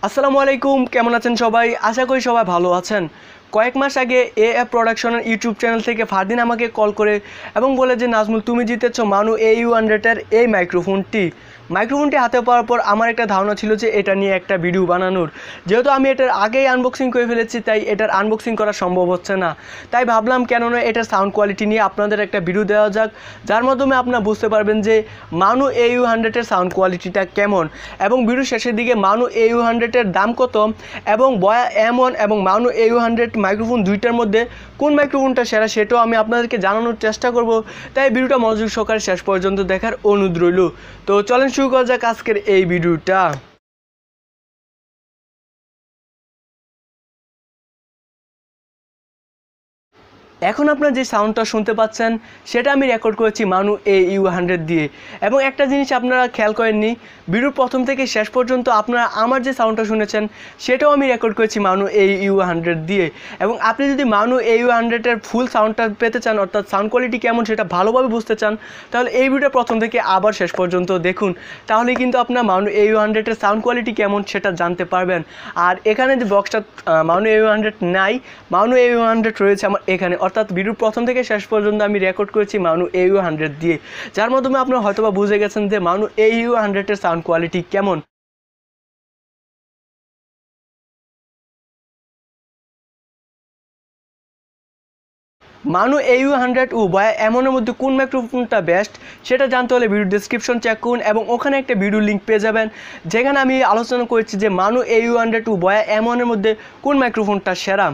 আসসালামু আলাইকুম, কেমন আছেন সবাই? আশা করি সবাই ভালো আছেন। কয়েক মাস আগে এএফ প্রোডাকশনের ইউটিউব চ্যানেল থেকে ফারদিন আমাকে কল করে এবং বলে যে নাজমুল, তুমি জিতেছো মানু AU100-এর এই মাইক্রোফোনটি হাতে পাওয়ার পর আমার একটা ধারণা ছিল যে এটা নিয়ে একটা ভিডিও বানানোর। যেহেতু আমি এটার আগেই আনবক্সিং করে ফেলেছি, তাই এটার আনবক্সিং করা সম্ভব হচ্ছে না। তাই ভাবলাম কেননা এটার সাউন্ড কোয়ালিটি নিয়ে আপনাদের একটা ভিডিও দেওয়া যাক, যার মাধ্যমে আপনারা বুঝতে পারবেন যে মানু AU100-এর সাউন্ড কোয়ালিটিটা কেমন। এবং ভিডিও শেষের দিকে মানু AU100-এর দাম কত এবং বয়া M1 এবং মানু AU100 মাইক্রোফোন দুইটার মধ্যে কোন মাইক্রোফোনটা সেরা সেটাও আমি আপনাদেরকে জানানোর চেষ্টা করব। তাই ভিডিওটা মনোযোগ সহকারে শেষ পর্যন্ত দেখার অনুরোধ রইল। তো চলেন শুরু করা যাক আজকের এই ভিডিওটা। এখন আপনারা যে সাউন্ডটা শুনতে পাচ্ছেন সেটা আমি রেকর্ড করেছি মানু AU100 দিয়ে। এবং একটা জিনিস আপনারা খেয়াল করেননি, ভিডিওর প্রথম থেকে শেষ পর্যন্ত আপনারা আমার যে সাউন্ডটা শুনেছেন সেটাও আমি রেকর্ড করেছি মানু AU100 দিয়ে। এবং আপনি যদি মানু AU100-এর ফুল সাউন্ডটা পেতে চান, অর্থাৎ সাউন্ড কোয়ালিটি কেমন সেটা ভালোভাবে বুঝতে চান, তাহলে এই ভিডিওটা প্রথম থেকে আবার শেষ পর্যন্ত দেখুন। তাহলে কিন্তু আপনার মানু AU100-এর সাউন্ড কোয়ালিটি কেমন সেটা জানতে পারবেন। আর এখানে যে বক্সটা মানু AU100 নাই, মানু AU100 রয়েছে আমার এখানে, অর্থাৎ ভিডিওর প্রথম থেকে শেষ পর্যন্ত আমি রেকর্ড করেছি মানু AU100 দিয়ে, যার মাধ্যমে আপনারা হয়তোবা বুঝে গেছেন যে মানু AU100-এর সাউন্ড কোয়ালিটি কেমন। মানু AU100 ও বয়া M1-এর মধ্যে কোন মাইক্রোফোনটা বেস্ট সেটা জানতে হলে ভিডিও ডেসক্রিপশন চেক করুন এবং ওখানে একটা ভিডিও লিঙ্ক পেয়ে যাবেন, যেখানে আমি আলোচনা করেছি যে মানু AU100 ও বয়া M1-এর মধ্যে কোন মাইক্রোফোনটা সেরা।